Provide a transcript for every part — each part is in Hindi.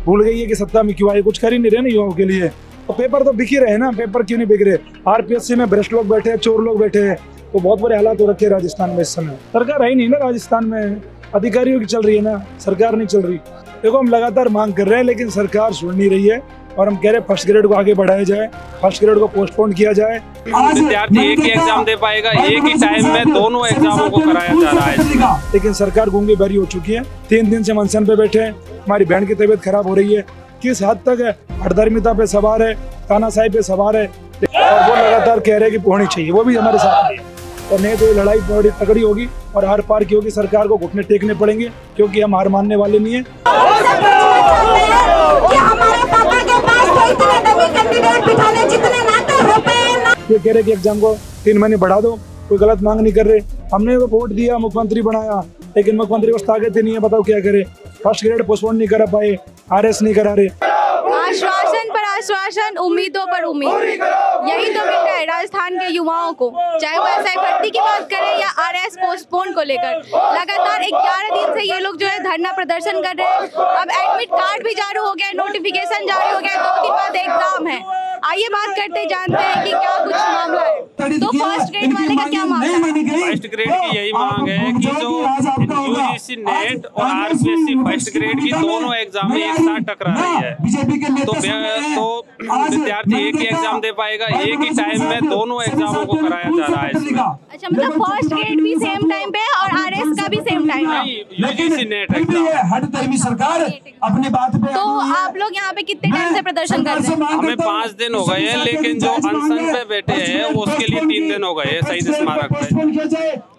भूल गई है कि सत्ता में क्यों आई, कुछ कर ही नहीं रहे ना युवाओं के लिए। तो पेपर तो बिक ही रहे हैं ना, पेपर क्यों नहीं बिक रहे? आरपीएससी में भ्रष्ट लोग बैठे हैं, चोर लोग बैठे हैं, तो बहुत बुरे हालात हो रखे हैं राजस्थान में इस समय। सरकार है ही नहीं ना राजस्थान में, अधिकारियों की चल रही है ना, सरकार नहीं चल रही। देखो हम लगातार मांग कर रहे हैं लेकिन सरकार सुन नहीं रही है और हम कह रहे हैं फर्स्ट ग्रेड को आगे बढ़ाया जाए, फर्स्ट ग्रेड को पोस्टपोन किया जाए। विद्यार्थी एक ही एग्जाम दे पाएगा, एक ही टाइम में दोनों एग्जामों को कराया जा रहा है। लेकिन सरकार गूंगी बहरी हो चुकी है, 3 दिन से अनशन पे बैठे हैं। हमारी बहन की तबीयत खराब हो रही है, किस हद तक है हठधर्मिता पे सवार है, तानाशाही पे सवार है, और वो लगातार कह रहे हैं कि होनी चाहिए, वो भी हमारे साथ नहीं है। और नहीं तो ये लड़ाई बड़ी तगड़ी होगी और आर पार की होगी, सरकार को घुटने टेकने पड़ेंगे क्योंकि हम हार मानने वाले नहीं है। ये कह रहे कि एग्जाम को 3 महीने बढ़ा दो, कोई गलत मांग नहीं कर रहे। हमने तो वोट दिया, मुख्यमंत्री बनाया, लेकिन मुख्यमंत्री को ताकत ही नहीं है, बताओ क्या करे। फर्स्ट ग्रेड पोस्टपोन नहीं करा पाए, आरएस नहीं करा रहे। आश्वासन पर आश्वासन, उम्मीदों पर उम्मीद, यही तो मिल रहा है राजस्थान के युवाओं को, चाहे वो एसआई भर्ती की बात करें या आरएस पोस्टपोन को लेकर। लगातार 11 दिन से ये लोग जो है धरना प्रदर्शन कर रहे हैं। अब एडमिट कार्ड भी जारी हो गया, नोटिफिकेशन जारी हो गया, 2 दिन बाद एग्जाम है। आइए बात करते, जानते हैं कि क्या कुछ मामला है। तो फर्स्ट ग्रेड वाले का क्या मामला है? फर्स्ट ग्रेड की यही मांग है कि जो यूजीसी नेट और आरपीएससी फर्स्ट ग्रेड की दोनों एग्जाम एक साथ टकरा रही है, तो विद्यार्थी एक ही एग्जाम दे पाएगा, एक ही टाइम में दोनों एग्जामों को कराया जा रहा है इसमें। अच्छा, मतलब फर्स्ट ग्रेड भी सेम टाइम पे और आरएस का भी सेम टाइम है? UGC net exam. सरकार अपनी बात पे। तो आप लोग यहाँ पे कितने टाइम से प्रदर्शन कर रहे हैं? हमें 5 दिन हो गए हैं, लेकिन जो अनशन पे बैठे हैं वो उसके लिए 3 दिन हो गए हैं शहीद स्मारक पे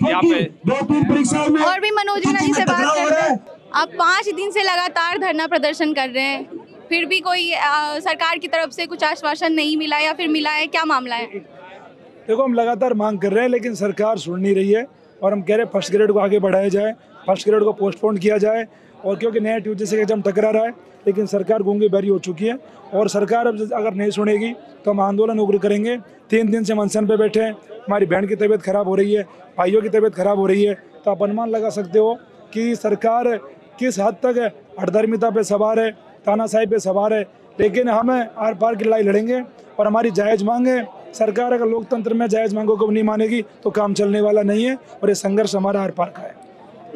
यहाँ पे। और भी मनोज मीणा जी से बात करते हैं। आप 5 दिन से लगातार धरना प्रदर्शन कर रहे हैं, फिर भी कोई सरकार की तरफ से कुछ आश्वासन नहीं मिला या फिर मिला है, क्या मामला है? देखो हम लगातार मांग कर रहे हैं लेकिन सरकार सुन नहीं रही है और हम कह रहे हैं फर्स्ट ग्रेड को आगे बढ़ाया जाए, फर्स्ट ग्रेड को पोस्टपोन किया जाए। और क्योंकि नया यूजीसी का एग्जाम टकरा रहा है, लेकिन सरकार गूंगी बहरी हो चुकी है और सरकार अब अगर नहीं सुनेगी तो हम आंदोलन उग्र करेंगे। 3 दिन से हम अनशन पे बैठे हैं। हमारी बहन की तबीयत खराब हो रही है, भाइयों की तबीयत खराब हो रही है, तो आप अनुमान लगा सकते हो कि सरकार किस हद तक है हठधर्मिता पे सवार है, तानाशाही पे सवार है। लेकिन हम आर पार की लड़ाई लड़ेंगे और हमारी जायज़ मांग है। सरकार अगर लोकतंत्र में जायज़ मांगों को नहीं मानेगी तो काम चलने वाला नहीं है और ये संघर्ष हमारा आर पार का है।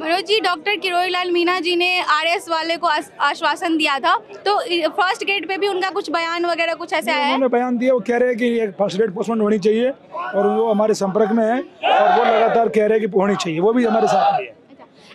मनोज जी, डॉक्टर किरोड़ीलाल मीणा जी ने आरएस वाले को आश्वासन दिया था, तो फर्स्ट ग्रेड पे भी उनका कुछ बयान वगैरह कुछ ऐसे आया है? उन्होंने बयान दिया, वो कह रहे हैं कि फर्स्ट ग्रेड पोस्टपोन होनी चाहिए और वो हमारे संपर्क में है और वो लगातार कह रहे हैं कि होनी चाहिए, वो भी हमारे साथ है।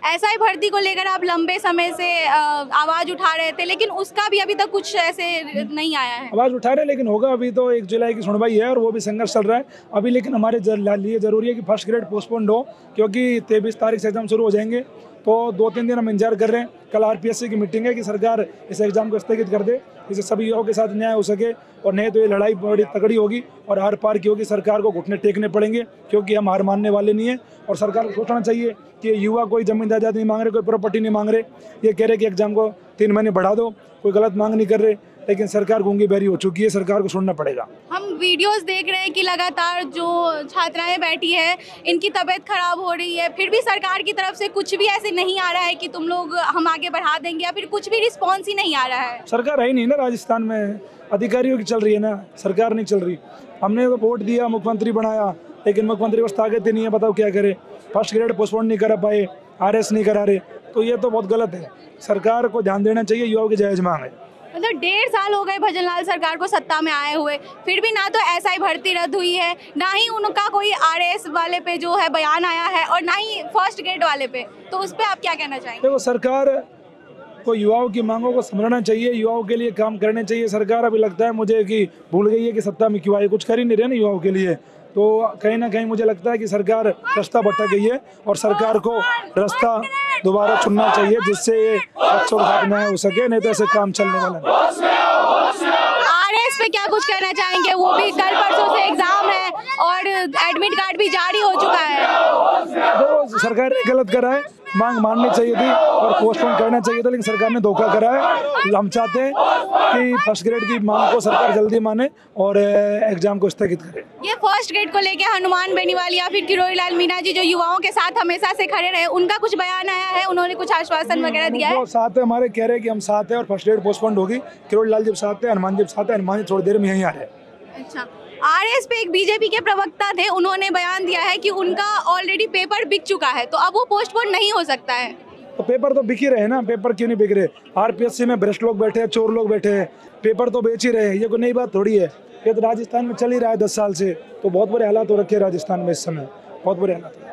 एसआई भर्ती को लेकर आप लंबे समय से आवाज उठा रहे थे, लेकिन उसका भी अभी तक कुछ ऐसे नहीं आया है। आवाज उठा रहे लेकिन होगा, अभी तो 1 जुलाई की सुनवाई है और वो भी संघर्ष चल रहा है अभी। लेकिन हमारे लिए जरूरी है कि फर्स्ट ग्रेड पोस्टपोन हो, क्योंकि 23 तारीख से एग्जाम शुरू हो जाएंगे, तो 2-3 दिन हम इंतजार कर रहे हैं। कल आरपीएससी की मीटिंग है कि सरकार इस एग्जाम को स्थगित कर दे, जिससे सभी युवाओं के साथ न्याय हो सके। और नहीं तो ये लड़ाई बड़ी तगड़ी होगी और आर पार की होगी, सरकार को घुटने टेकने पड़ेंगे क्योंकि हम हार मानने वाले नहीं है। और सरकार को सोचना चाहिए कि युवा कोई जमीन जायदाद नहीं मांग रहे, कोई प्रॉपर्टी नहीं मांग रहे। ये कह रहे कि एग्जाम को 3 महीने बढ़ा दो, कोई गलत मांग नहीं कर रहे, लेकिन सरकार गूंगी बहरी हो चुकी है, सरकार को सुनना पड़ेगा। हम वीडियोस देख रहे हैं कि लगातार जो छात्राएं बैठी है, इनकी तबीयत खराब हो रही है, फिर भी सरकार की तरफ से कुछ भी ऐसे नहीं आ रहा है कि तुम लोग हम आगे बढ़ा देंगे, या फिर कुछ भी रिस्पॉन्स ही नहीं आ रहा है। सरकार है ही नहीं ना राजस्थान में, अधिकारियों की चल रही है ना, सरकार नहीं चल रही। हमने तो वोट दिया, मुख्यमंत्री बनाया, लेकिन मुख्यमंत्री को ताकत ही नहीं है, बताओ क्या करे। फर्स्ट ग्रेड पोस्टपोन नहीं करा पाए, आरएस नहीं करा रहे, तो ये तो बहुत गलत है। सरकार को ध्यान देना चाहिए, युवाओं की जायज मांग है। मतलब 1.5 साल हो गए भजनलाल सरकार को सत्ता में आए हुए, फिर भी ना तो एसआई भर्ती रद्द हुई है, ना ही उनका कोई आरएस वाले पे जो है बयान आया है, और ना ही फर्स्ट ग्रेड वाले पे। तो उस पर आप क्या कहना चाहेंगे? देखो, सरकार को युवाओं की मांगों को समझना चाहिए, युवाओं के लिए काम करने चाहिए। सरकार अभी लगता है मुझे कि भूल गई है कि सत्ता में क्यों आई, कुछ कर ही नहीं रहे ना युवाओं के लिए। तो कहीं ना कहीं मुझे लगता है कि सरकार रास्ता भटक गई है और सरकार को रास्ता दोबारा चुनना चाहिए, जिससे ये बच्चों का न्याय हो सके, नहीं तो ऐसे काम चलने वाला नहीं। आरएस पे क्या कुछ कहना चाहेंगे? वो भी कल परसों से एग्जाम है और एडमिट कार्ड भी जारी हो चुका है। तो सरकार ने गलत करा है, मांग माननी चाहिए थी और पोस्टपोन करना चाहिए था, लेकिन सरकार ने धोखा करा है। हम चाहते हैं कि फर्स्ट ग्रेड की मांग को सरकार जल्दी माने और एग्जाम को स्थगित करे। ये फर्स्ट ग्रेड को लेके हनुमान बेनीवाल या फिर किरोड़ी लाल मीणा जी जो युवाओं के साथ हमेशा से खड़े रहे, उनका कुछ बयान आया है? उन्होंने कुछ आश्वासन वगैरह दिया है? वो साथ है हमारे, कह रहे हैं कि हम साथ हैं और फर्स्ट ग्रेड पोस्टपोन होगी। किरोड़ी लाल जी साथ है, हनुमान जी साथ है, हनुमान जी थोड़ी देर में यहीं आ रहे हैं। अच्छा, आरएस पे एक बीजेपी के प्रवक्ता थे, उन्होंने बयान दिया है कि उनका ऑलरेडी पेपर बिक चुका है, तो अब वो पोस्टपोन नहीं हो सकता है। तो पेपर तो बिक ही रहे ना, पेपर क्यों नहीं बिक रहे? आरपीएससी में भ्रष्ट लोग बैठे हैं, चोर लोग बैठे हैं, पेपर तो बेच ही रहे हैं। ये कोई नई बात थोड़ी है, ये तो राजस्थान में चल ही रहा है 10 साल से। तो बहुत बुरे हालात हो रखे हैं राजस्थान में इस समय, बहुत बुरे हालात।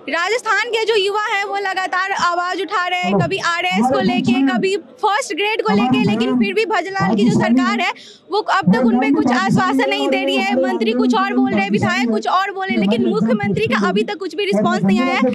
राजस्थान के जो युवा हैं वो लगातार आवाज उठा रहे हैं, कभी आरएस को लेके, कभी फर्स्ट ग्रेड को लेके, लेकिन फिर भी भजनलाल की जो सरकार है वो अब तक उनपे कुछ आश्वासन नहीं दे रही है। मंत्री कुछ और बोल रहे हैं, विधायक कुछ और बोले, लेकिन मुख्यमंत्री का अभी तक कुछ भी रिस्पॉन्स नहीं आया है।